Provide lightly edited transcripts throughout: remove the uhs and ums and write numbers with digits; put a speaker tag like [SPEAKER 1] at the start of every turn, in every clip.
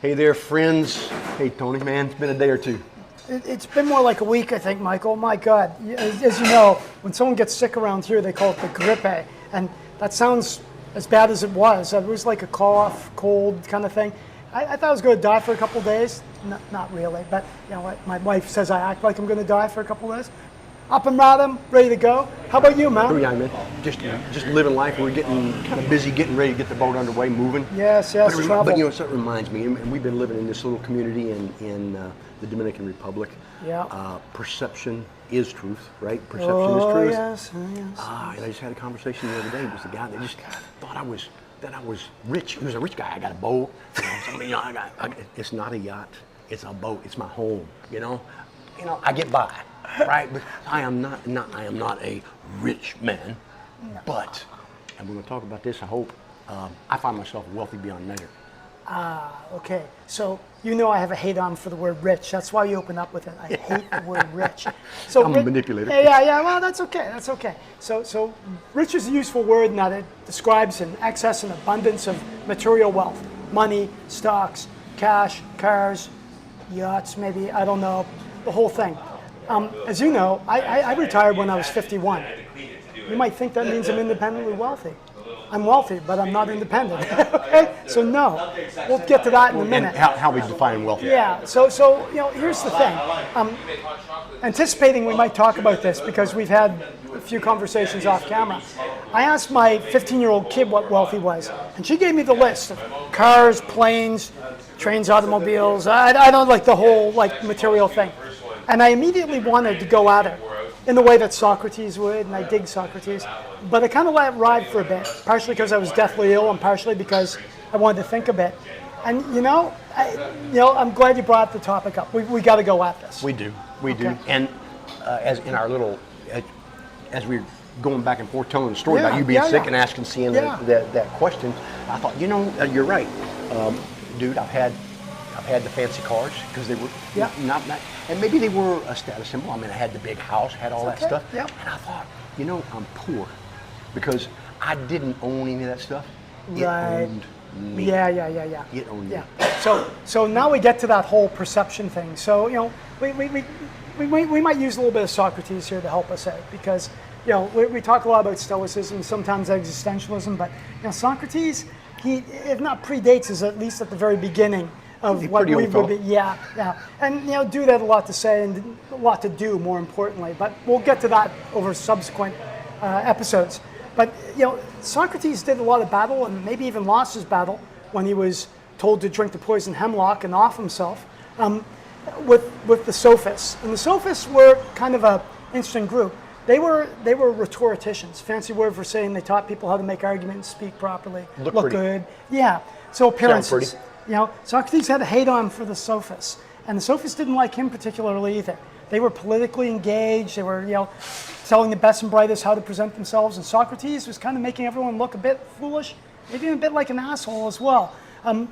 [SPEAKER 1] Hey there, friends. Hey, Tony, man, it's been a day or two.
[SPEAKER 2] It's been more like a week, I think, Michael. My God. As you know, when someone gets sick around here, they call it the grippe. And that sounds as bad as it was. It was like a cough, cold kind of thing. I thought I was going to die for a couple of days. Not really, but you know what? My wife says I act like I'm going to die for a couple of days. Up and random, ready to go. How about you, man?
[SPEAKER 1] Yeah, man. Just living life. We're getting kind of busy, getting ready to get the boat underway, moving.
[SPEAKER 2] Yes, travel.
[SPEAKER 1] But you know, so it reminds me, and we've been living in this little community in the Dominican Republic.
[SPEAKER 2] Yeah.
[SPEAKER 1] Perception is truth, right? Perception is truth.
[SPEAKER 2] Yes.
[SPEAKER 1] And I just had a conversation the other day. It was the guy that just thought I was rich. He was a rich guy. I got a boat. It's not a yacht. It's a boat. It's my home. You know, I get by. Right, but I am not a rich man, but, and we're going to talk about this, I hope, I find myself wealthy beyond measure.
[SPEAKER 2] Okay. So I have a hate-on for the word rich. That's why you open up with it. I hate the word rich. So
[SPEAKER 1] I'm a manipulator.
[SPEAKER 2] Yeah. Well, that's okay. So rich is a useful word in that it describes an excess and abundance of material wealth, money, stocks, cash, cars, yachts, maybe, I don't know, the whole thing. As you know, I retired when I was 51. You might think that means I'm independently wealthy. I'm wealthy, but I'm not independent. Okay? So no, we'll get to that in a minute.
[SPEAKER 1] And how we define wealthy.
[SPEAKER 2] Yeah. So here's the thing. Anticipating we might talk about this because we've had a few conversations off camera. I asked my 15-year-old kid what wealthy was, and she gave me the list of cars, planes, trains, automobiles. I don't like the whole material thing. And I immediately wanted to go at it in the way that Socrates would, and I dig Socrates. But I kind of let it ride for a bit, partially because I was deathly ill and partially because I wanted to think a bit. And I'm glad you brought the topic up. We got to go at this.
[SPEAKER 1] We do. And as in our little, as we're going back and forth telling the story about you being sick and asking CN that question, I thought, you're right. Dude, I've had the fancy cars because they were not, and maybe they were a status symbol. I mean, I had the big house, had all that stuff, and I thought, I'm poor because I didn't own any of that stuff. It owned me.
[SPEAKER 2] Yeah.
[SPEAKER 1] It owned me.
[SPEAKER 2] So now we get to that whole perception thing. So we might use a little bit of Socrates here to help us out because we talk a lot about Stoicism, sometimes existentialism, but Socrates, he if not predates, is at least at the very beginning of what we would be, and dude had a lot to say and a lot to do, more importantly. But we'll get to that over subsequent episodes. But Socrates did a lot of battle and maybe even lost his battle when he was told to drink the poison hemlock and off himself with the sophists. And the sophists were kind of an interesting group. They were rhetoricians, fancy word for saying they taught people how to make arguments, speak properly, look good. Yeah. So appearances. Socrates had a hate-on for the sophists, and the sophists didn't like him particularly either. They were politically engaged. They were, telling the best and brightest how to present themselves, and Socrates was kind of making everyone look a bit foolish, maybe a bit like an asshole as well,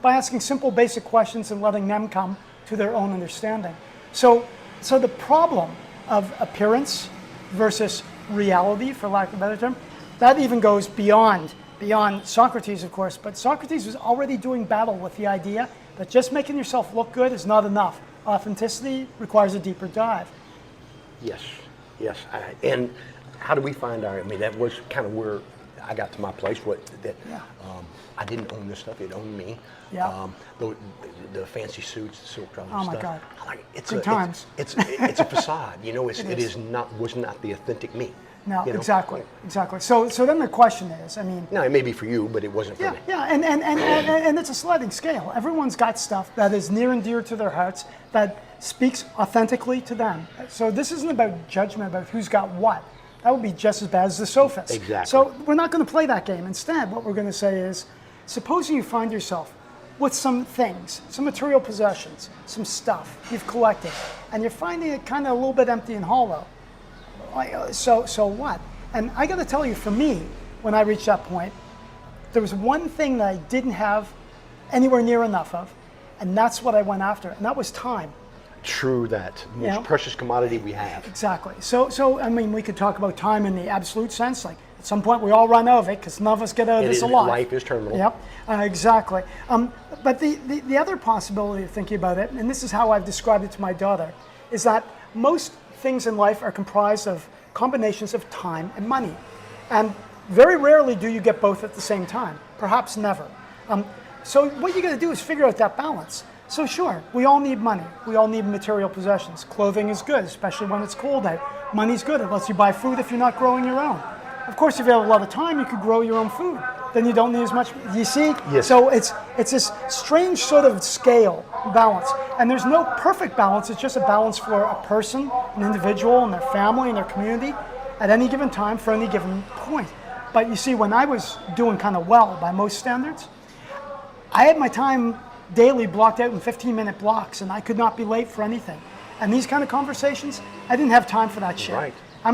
[SPEAKER 2] by asking simple, basic questions and letting them come to their own understanding. So the problem of appearance versus reality, for lack of a better term, that even goes beyond Socrates, of course, but Socrates was already doing battle with the idea that just making yourself look good is not enough. Authenticity requires a deeper dive.
[SPEAKER 1] Yes. And how do we find that was kind of where I got to my place, I didn't own this stuff, it owned me.
[SPEAKER 2] Yeah.
[SPEAKER 1] The fancy suits, the silk trousers
[SPEAKER 2] stuff.
[SPEAKER 1] Oh my
[SPEAKER 2] God.
[SPEAKER 1] It's
[SPEAKER 2] Good times.
[SPEAKER 1] It's a facade, was not the authentic me.
[SPEAKER 2] No, exactly. So then the question is,
[SPEAKER 1] no, it may be for you, but it wasn't for me.
[SPEAKER 2] Yeah, and it's a sliding scale. Everyone's got stuff that is near and dear to their hearts that speaks authentically to them. So this isn't about judgment about who's got what. That would be just as bad as the sophists.
[SPEAKER 1] Exactly.
[SPEAKER 2] So we're not going to play that game. Instead, what we're going to say is, supposing you find yourself with some things, some material possessions, some stuff you've collected, and you're finding it kind of a little bit empty and hollow. So what? And I got to tell you, for me, when I reached that point, there was one thing that I didn't have anywhere near enough of, and that's what I went after, and that was time.
[SPEAKER 1] True that. Most precious commodity we have.
[SPEAKER 2] Exactly. So we could talk about time in the absolute sense, like At some point, we all run out of it because none of us get out of this alive.
[SPEAKER 1] Life is terminal.
[SPEAKER 2] Yep, exactly. But the other possibility of thinking about it, and this is how I've described it to my daughter, is that most things in life are comprised of combinations of time and money. And very rarely do you get both at the same time, perhaps never. So what you got to do is figure out that balance. So sure, we all need money. We all need material possessions. Clothing is good, especially when it's cold out. Money's good. It lets you buy food if you're not growing your own. Of course, if you have a lot of time, you could grow your own food. Then you don't need as much. You see?
[SPEAKER 1] Yes.
[SPEAKER 2] So it's this strange sort of scale balance. And there's no perfect balance. It's just a balance for a person, an individual, and their family, and their community at any given time for any given point. But you see, when I was doing kind of well by most standards, I had my time daily blocked out in 15-minute blocks, and I could not be late for anything. And these kind of conversations, I didn't have time for that shit.
[SPEAKER 1] Right.
[SPEAKER 2] I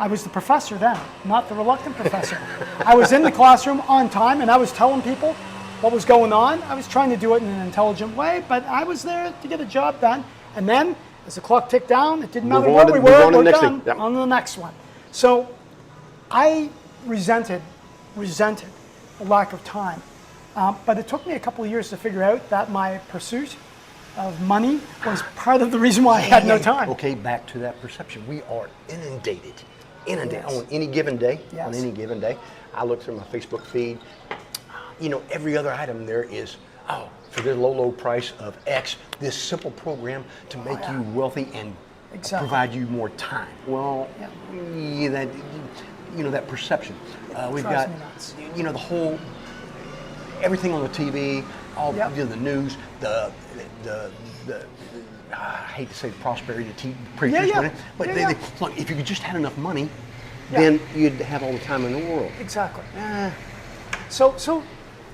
[SPEAKER 2] was the professor then, not the reluctant professor. I was in the classroom on time, and I was telling people what was going on. I was trying to do it in an intelligent way, but I was there to get a job done. And then, as the clock ticked down, it didn't matter where we were, we're done on the next one. So I resented the lack of time. But it took me a couple of years to figure out that my pursuit of money was part of the reason why I had no time.
[SPEAKER 1] Okay, back to that perception. We are inundated
[SPEAKER 2] Yes.
[SPEAKER 1] on any given day.
[SPEAKER 2] Yes.
[SPEAKER 1] On any given day, I look through my Facebook feed. Every other item there is, for the low price of X, this simple program to make you wealthy and provide you more time. Well, that perception. We've got, the whole. Everything on the TV, the news, the I hate to say prosperity preachers, but look, if you just had enough money, then you'd have all the time in the world.
[SPEAKER 2] Exactly. So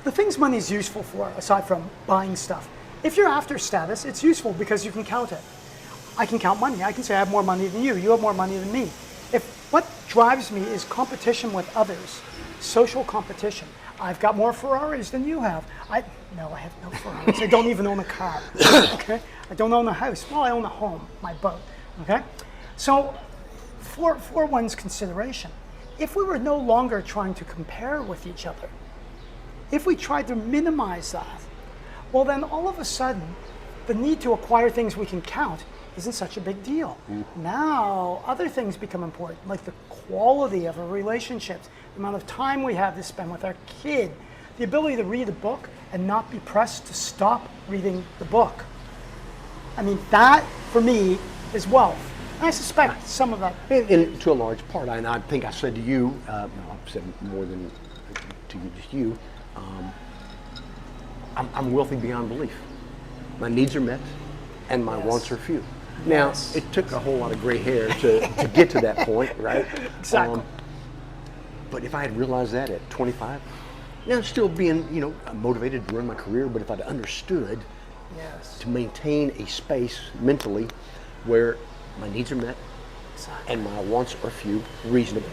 [SPEAKER 2] the things money is useful for, aside from buying stuff, if you're after status, it's useful because you can count it. I can count money. I can say I have more money than you. You have more money than me. If what drives me is competition with others, social competition. I've got more Ferraris than you have. I have no Ferraris. I don't even own a car. Okay? I don't own a house. Well, I own a home, my boat. Okay? So, for one's consideration, if we were no longer trying to compare with each other, if we tried to minimize that, well, then all of a sudden, the need to acquire things we can count isn't such a big deal. Now, other things become important, like the quality of our relationships, the amount of time we have to spend with our kid, the ability to read a book and not be pressed to stop reading the book. I mean, that, for me, is wealth. And I suspect some of that.
[SPEAKER 1] And to a large part, and I think I said to you, I've said more than to you, just you, I'm wealthy beyond belief. My needs are met, and my wants are few. Now, it took a whole lot of gray hair to get to that point, right?
[SPEAKER 2] Exactly.
[SPEAKER 1] But if I had realized that at 25, still being, motivated to run my career, but if I'd understood to maintain a space mentally where my needs are met and my wants are few, reasonable,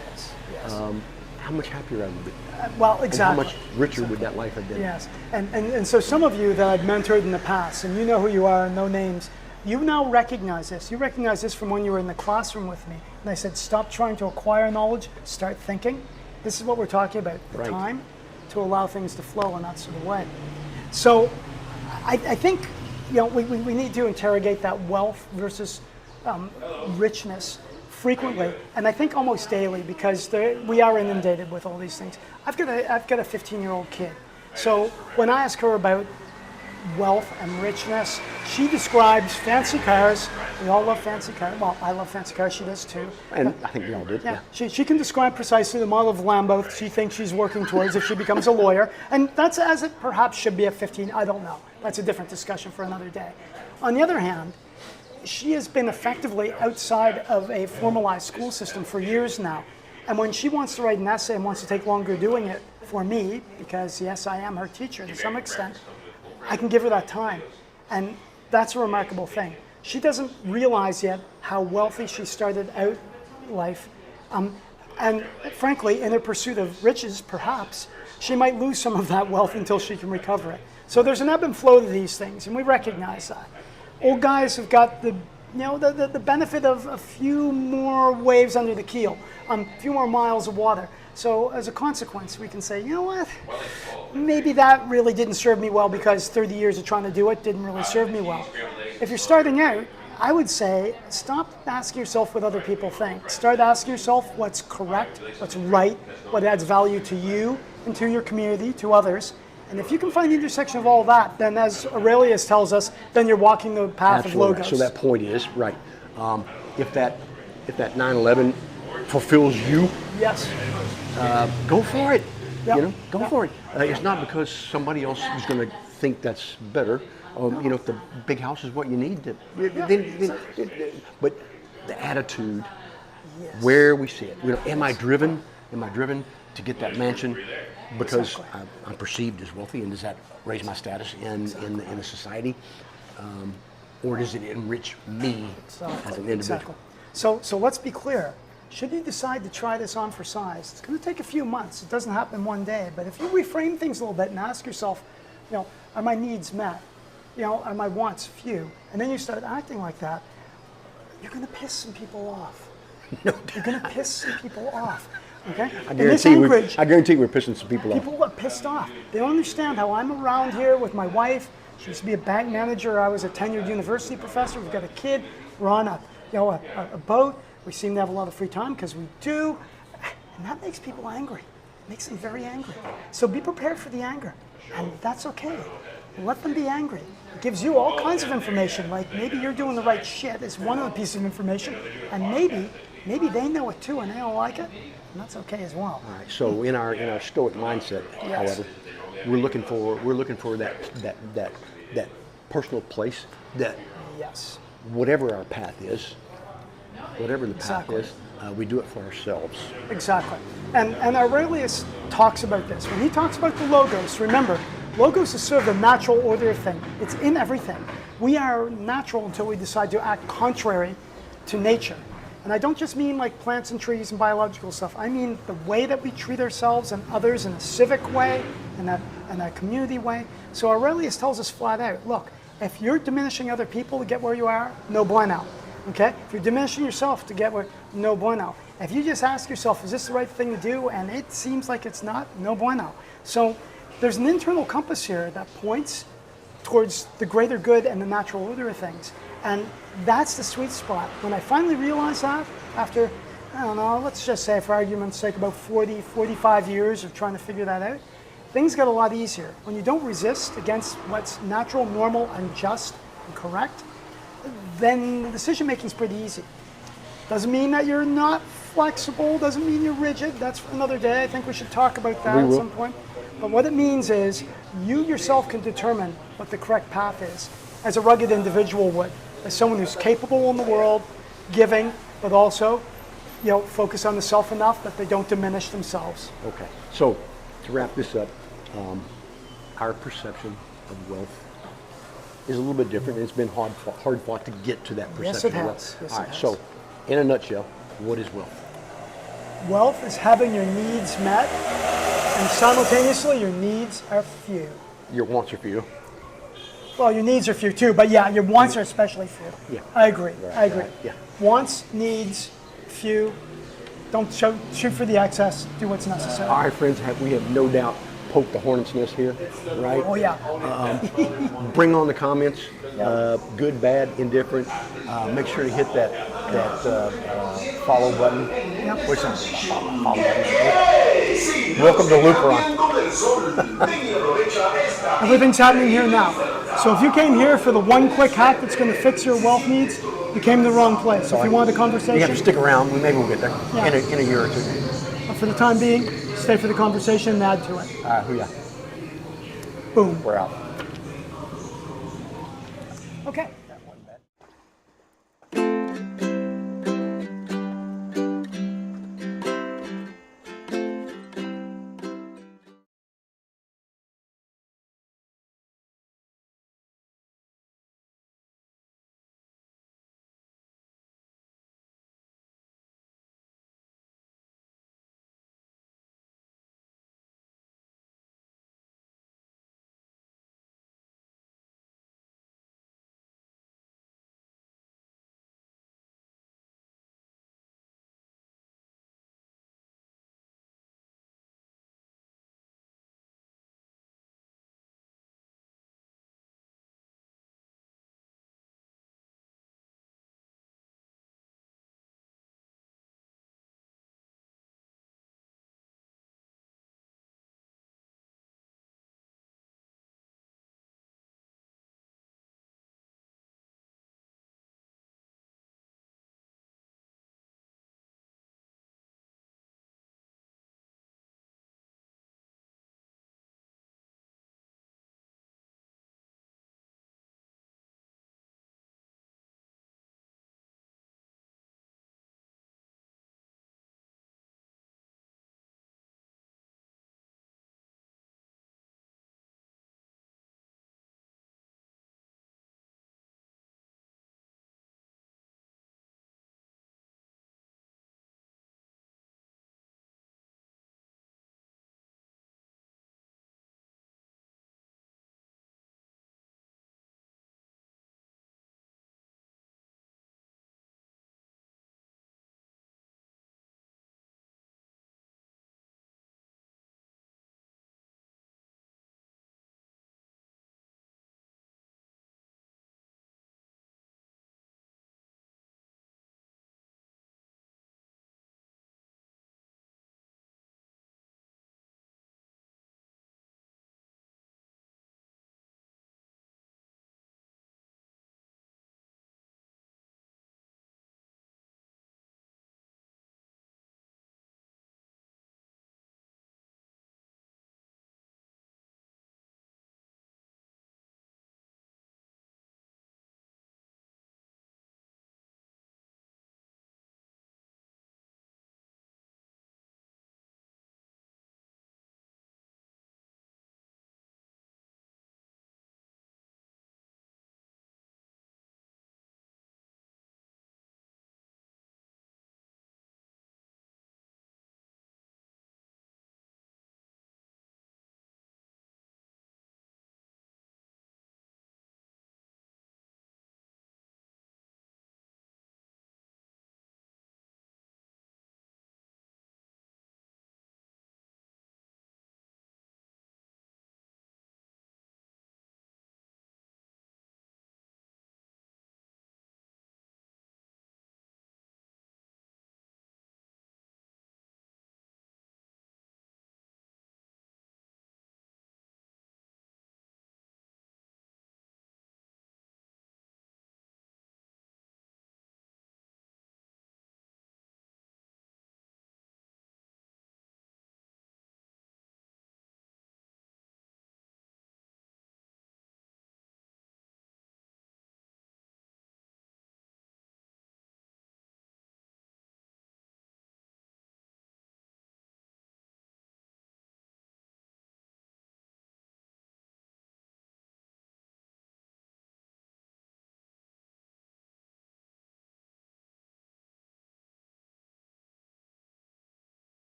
[SPEAKER 1] how much happier I would be.
[SPEAKER 2] Well, exactly.
[SPEAKER 1] And how much richer would that life have been?
[SPEAKER 2] Yes, and so some of you that I've mentored in the past, and you know who you are, no names, you now recognize this. You recognize this from when you were in the classroom with me. And I said, stop trying to acquire knowledge, start thinking. This is what we're talking about, the time to allow things to flow in that sort of way. So I think we need to interrogate that wealth versus richness frequently, and I think almost daily, because we are inundated with all these things. I've got a 15-year-old kid, so when I ask her about wealth and richness, she describes fancy cars. We all love fancy cars. Well, I love fancy cars. She does too.
[SPEAKER 1] And I think we all did. Yeah.
[SPEAKER 2] She can describe precisely the model of Lambo she thinks she's working towards if she becomes a lawyer, and that's as it perhaps should be at 15. I don't know. That's a different discussion for another day. On the other hand, she has been effectively outside of a formalized school system for years now. And when she wants to write an essay and wants to take longer doing it for me, because yes, I am her teacher to some extent, I can give her that time. And that's a remarkable thing. She doesn't realize yet how wealthy she started out life. And frankly, in her pursuit of riches, perhaps, she might lose some of that wealth until she can recover it. So there's an ebb and flow to these things, and we recognize that. Old guys have got the benefit of a few more waves under the keel, a few more miles of water. So as a consequence, we can say, you know what, maybe that really didn't serve me well because 30 years of trying to do it didn't really serve me well. If you're starting out, I would say stop asking yourself what other people think. Start asking yourself what's correct, what's right, what adds value to you and to your community, to others. And if you can find the intersection of all that, then as Aurelius tells us, then you're walking the path of logos.
[SPEAKER 1] Right. So that point is, right, if that 9/11 fulfills you,
[SPEAKER 2] yes,
[SPEAKER 1] go for it.
[SPEAKER 2] Yep.
[SPEAKER 1] You know, go for it. It's not because somebody else is going to think that's better. You know, if the big house is what you need, but the attitude,
[SPEAKER 2] yes.
[SPEAKER 1] where we see it. You know, am I driven? Am I driven to get that mansion because
[SPEAKER 2] Exactly.
[SPEAKER 1] I'm perceived as wealthy, and does that raise my status in the society, or does it enrich me as an individual?
[SPEAKER 2] Exactly. So let's be clear. Should you decide to try this on for size, it's going to take a few months. It doesn't happen in one day. But if you reframe things a little bit and ask yourself, you know, are my needs met? You know, are my wants few? And then you start acting like that, you're going to piss some people off.
[SPEAKER 1] No,
[SPEAKER 2] You're going to piss some people off. Okay?
[SPEAKER 1] I guarantee we're pissing some people off.
[SPEAKER 2] People are pissed off. They don't understand how I'm around here with my wife. She used to be a bank manager. I was a tenured university professor. We've got a kid. We're on a boat. We seem to have a lot of free time because we do. And that makes people angry. It makes them very angry. So be prepared for the anger. And that's okay. Let them be angry. It gives you all kinds of information, like maybe you're doing the right shit is one of the pieces of information. And maybe they know it too and they don't like it. And that's okay as well.
[SPEAKER 1] All right. So in our Stoic mindset,
[SPEAKER 2] Yes.
[SPEAKER 1] however, we're looking for that personal place that
[SPEAKER 2] Yes.
[SPEAKER 1] whatever our path is, whatever the path
[SPEAKER 2] Exactly.
[SPEAKER 1] is, we do it for ourselves.
[SPEAKER 2] Exactly. And Aurelius talks about this. When he talks about the logos, remember, logos is sort of the natural order of things. It's in everything. We are natural until we decide to act contrary to nature. And I don't just mean like plants and trees and biological stuff. I mean the way that we treat ourselves and others in a civic way and a community way. So Aurelius tells us flat out, look, if you're diminishing other people to get where you are, no bueno. Okay? If you're diminishing yourself to get where, no bueno. If you just ask yourself, is this the right thing to do? And it seems like it's not, no bueno. So there's an internal compass here that points towards the greater good and the natural order of things. And that's the sweet spot. When I finally realized that, after, I don't know, let's just say for argument's sake, about 40, 45 years of trying to figure that out, things get a lot easier. When you don't resist against what's natural, normal, and just and correct, then the decision making is pretty easy. Doesn't mean that you're not flexible, doesn't mean you're rigid. That's for another day. I think we should talk about that at some point. But what it means is you yourself can determine what the correct path is, as a rugged individual would, as someone who's capable in the world, giving, but also, you know, focus on the self enough that they don't diminish themselves.
[SPEAKER 1] Okay. So to wrap this up, our perception of wealth is a little bit different. It's been hard fought to get to that perception.
[SPEAKER 2] Yes, it
[SPEAKER 1] of wealth.
[SPEAKER 2] has. Yes,
[SPEAKER 1] All
[SPEAKER 2] it
[SPEAKER 1] right.
[SPEAKER 2] has.
[SPEAKER 1] So, in a nutshell, what is wealth?
[SPEAKER 2] Wealth is having your needs met, and simultaneously your needs are few.
[SPEAKER 1] Your wants are few.
[SPEAKER 2] Well, your needs are few too, but yeah, your wants are especially few.
[SPEAKER 1] Yeah.
[SPEAKER 2] I agree.
[SPEAKER 1] Right,
[SPEAKER 2] I agree.
[SPEAKER 1] right, yeah.
[SPEAKER 2] Wants, needs, few. Don't shoot for the excess. Do what's necessary.
[SPEAKER 1] All right, friends, we have no doubt poked the hornet's nest here, right?
[SPEAKER 2] Oh yeah.
[SPEAKER 1] Bring on the comments, good, bad, indifferent. Make sure to hit that follow button.
[SPEAKER 2] Yep.
[SPEAKER 1] What's that? Follow button. Welcome to Luperon.
[SPEAKER 2] Everything's happening here now. So if you came here for the one quick hack that's going to fix your wealth needs, you came to the wrong place. If you wanted a conversation,
[SPEAKER 1] You have to stick around. Maybe we'll get there
[SPEAKER 2] Yeah.
[SPEAKER 1] in a year or two.
[SPEAKER 2] but for the time being, stay for the conversation and add to it.
[SPEAKER 1] All right, hoo-yah.
[SPEAKER 2] Boom.
[SPEAKER 1] We're out.
[SPEAKER 2] Okay.